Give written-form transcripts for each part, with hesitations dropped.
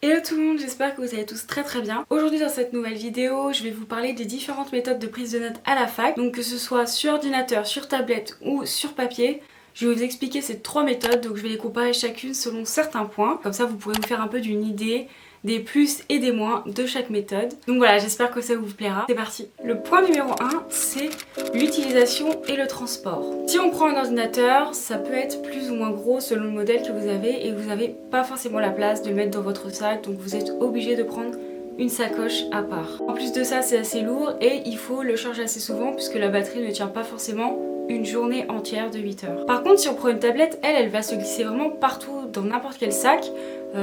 Hello tout le monde, j'espère que vous allez tous très bien. Aujourd'hui dans cette nouvelle vidéo, je vais vous parler des différentes méthodes de prise de notes à la fac. Donc que ce soit sur ordinateur, sur tablette ou sur papier, je vais vous expliquer ces trois méthodes, donc je vais les comparer chacune selon certains points. Comme ça vous pourrez vous faire un peu d'une idée des plus et des moins de chaque méthode. Donc voilà, j'espère que ça vous plaira. C'est parti. Le point numéro 1, c'est l'utilisation et le transport. Si on prend un ordinateur, ça peut être plus ou moins gros selon le modèle que vous avez et vous n'avez pas forcément la place de le mettre dans votre sac, donc vous êtes obligé de prendre une sacoche à part. En plus de ça, c'est assez lourd et il faut le charger assez souvent puisque la batterie ne tient pas forcément une journée entière de 8 heures. Par contre, si on prend une tablette, elle va se glisser vraiment partout dans n'importe quel sac,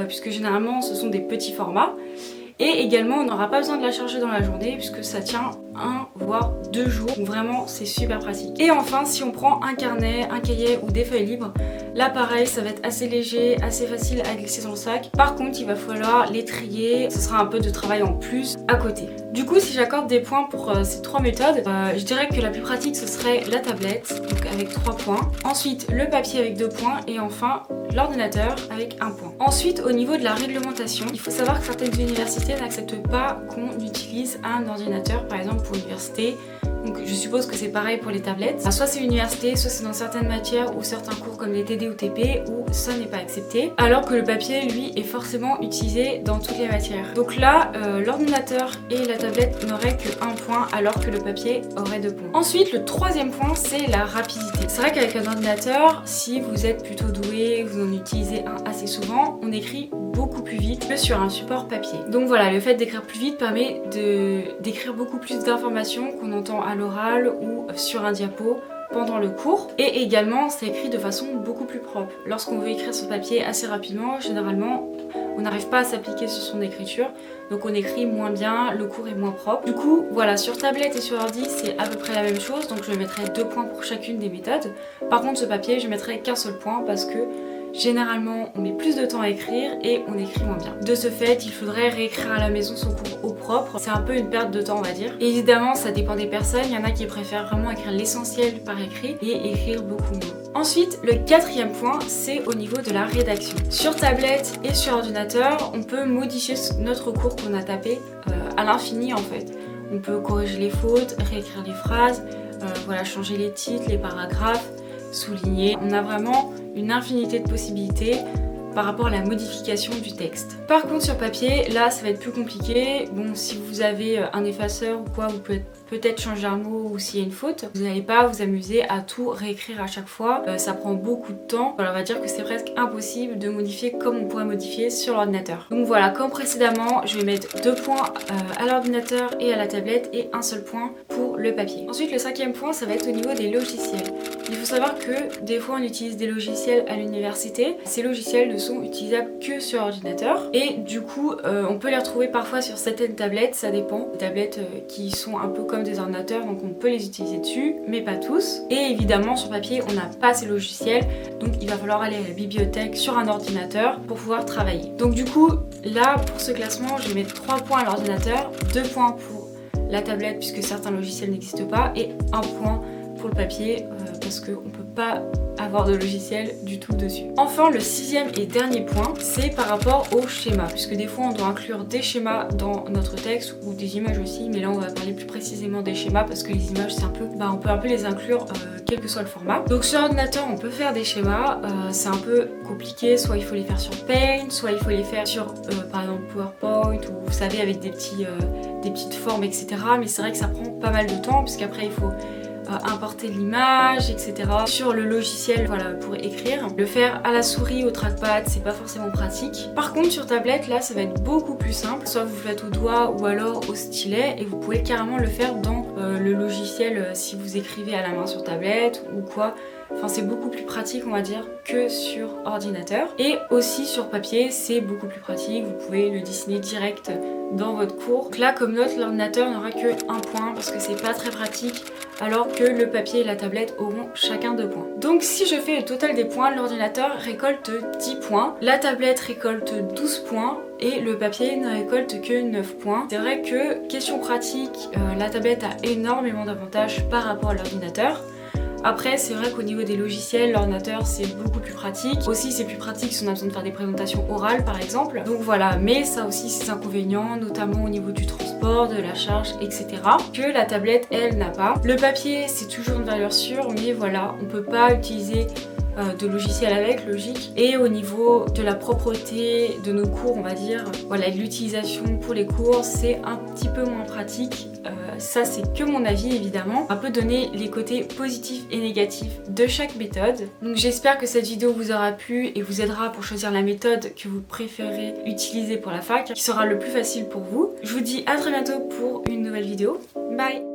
puisque généralement ce sont des petits formats. Et également, on n'aura pas besoin de la charger dans la journée puisque ça tient 1 voire 2 jours. Donc vraiment, c'est super pratique. Et enfin, si on prend un carnet, un cahier ou des feuilles libres, là pareil, ça va être assez léger, assez facile à glisser dans le sac. Par contre, il va falloir les trier. Ce sera un peu de travail en plus à côté. Du coup, si j'accorde des points pour ces trois méthodes, je dirais que la plus pratique ce serait la tablette, donc avec 3 points. Ensuite, le papier avec 2 points. Et enfin, l'ordinateur avec 1 point. Ensuite, au niveau de la réglementation, il faut savoir que certaines universités n'acceptent pas qu'on utilise un ordinateur, par exemple pour l'université. Donc je suppose que c'est pareil pour les tablettes. Soit c'est l'université, soit c'est dans certaines matières ou certains cours comme les TD ou TP où ça n'est pas accepté. Alors que le papier, lui, est forcément utilisé dans toutes les matières. Donc là, l'ordinateur et la tablette n'auraient que 1 point alors que le papier aurait 2 points. Ensuite, le troisième point, c'est la rapidité. C'est vrai qu'avec un ordinateur, si vous êtes plutôt doué, vous en utilisez un assez souvent, on écrit beaucoup plus vite que sur un support papier. Donc voilà, le fait d'écrire plus vite permet d'écrire beaucoup plus d'informations qu'on entend à l'oral ou sur un diapo pendant le cours. Et également, c'est écrit de façon beaucoup plus propre. Lorsqu'on veut écrire sur papier assez rapidement, généralement, on n'arrive pas à s'appliquer sur son écriture, donc on écrit moins bien, le cours est moins propre. Du coup, voilà, sur tablette et sur ordi, c'est à peu près la même chose, donc je mettrai 2 points pour chacune des méthodes. Par contre, ce papier, je mettrai qu'un seul point parce que généralement, on met plus de temps à écrire et on écrit moins bien. De ce fait, il faudrait réécrire à la maison son cours au propre. C'est un peu une perte de temps, on va dire. Et évidemment, ça dépend des personnes. Il y en a qui préfèrent vraiment écrire l'essentiel par écrit et écrire beaucoup moins. Ensuite, le quatrième point, c'est au niveau de la rédaction. Sur tablette et sur ordinateur, on peut modifier notre cours qu'on a tapé à l'infini en fait. On peut corriger les fautes, réécrire les phrases, voilà, changer les titres, les paragraphes, souligner. On a vraiment une infinité de possibilités par rapport à la modification du texte. Par contre sur papier, là ça va être plus compliqué. Bon, si vous avez un effaceur ou quoi, vous pouvez peut-être changer un mot ou s'il y a une faute. Vous n'allez pas vous amuser à tout réécrire à chaque fois. Ça prend beaucoup de temps. Alors on va dire que c'est presque impossible de modifier comme on pourrait modifier sur l'ordinateur. Donc voilà, comme précédemment, je vais mettre 2 points à l'ordinateur et à la tablette et un seul point pour le papier. Ensuite, le cinquième point, ça va être au niveau des logiciels. Il faut savoir que des fois on utilise des logiciels à l'université. Ces logiciels ne sont utilisables que sur ordinateur et du coup on peut les retrouver parfois sur certaines tablettes, ça dépend. Des tablettes qui sont un peu comme des ordinateurs, donc on peut les utiliser dessus, mais pas tous. Et évidemment sur papier on n'a pas ces logiciels, donc il va falloir aller à la bibliothèque sur un ordinateur pour pouvoir travailler. Donc du coup là pour ce classement je vais mettre 3 points à l'ordinateur, 2 points pour la tablette puisque certains logiciels n'existent pas et 1 point pour le papier parce qu'on ne peut pas avoir de logiciel du tout dessus. Enfin, le sixième et dernier point, c'est par rapport au schéma, puisque des fois on doit inclure des schémas dans notre texte ou des images aussi, mais là on va parler plus précisément des schémas parce que les images c'est un peu, on peut un peu les inclure quel que soit le format. Donc sur ordinateur on peut faire des schémas, c'est un peu compliqué, soit il faut les faire sur Paint, soit il faut les faire sur par exemple PowerPoint ou vous savez avec des petites formes etc. Mais c'est vrai que ça prend pas mal de temps puisqu'après il faut importer l'image, etc. sur le logiciel, voilà, pour écrire. Le faire à la souris, au trackpad, c'est pas forcément pratique. Par contre, sur tablette, là, ça va être beaucoup plus simple. Soit vous le faites au doigt ou alors au stylet et vous pouvez carrément le faire dans le logiciel si vous écrivez à la main sur tablette ou quoi. Enfin, c'est beaucoup plus pratique, on va dire, que sur ordinateur. Et aussi sur papier, c'est beaucoup plus pratique. Vous pouvez le dessiner direct dans votre cours. Donc là, comme note, l'ordinateur n'aura que 1 point parce que c'est pas très pratique, alors que le papier et la tablette auront chacun 2 points. Donc si je fais le total des points, l'ordinateur récolte 10 points, la tablette récolte 12 points et le papier ne récolte que 9 points. C'est vrai que, question pratique, la tablette a énormément d'avantages par rapport à l'ordinateur. Après c'est vrai qu'au niveau des logiciels, l'ordinateur c'est beaucoup plus pratique. Aussi c'est plus pratique si on a besoin de faire des présentations orales par exemple. Donc voilà, mais ça a aussi ses inconvénients, notamment au niveau du transport, de la charge, etc. que la tablette elle n'a pas. Le papier c'est toujours une valeur sûre, mais voilà, on peut pas utiliser de logiciel avec, logique. Et au niveau de la propreté de nos cours, on va dire, voilà, l'utilisation pour les cours c'est un petit peu moins pratique. Ça c'est que mon avis évidemment. On peut donner les côtés positifs et négatifs de chaque méthode. Donc j'espère que cette vidéo vous aura plu et vous aidera pour choisir la méthode que vous préférez utiliser pour la fac, qui sera le plus facile pour vous. Je vous dis à très bientôt pour une nouvelle vidéo. Bye!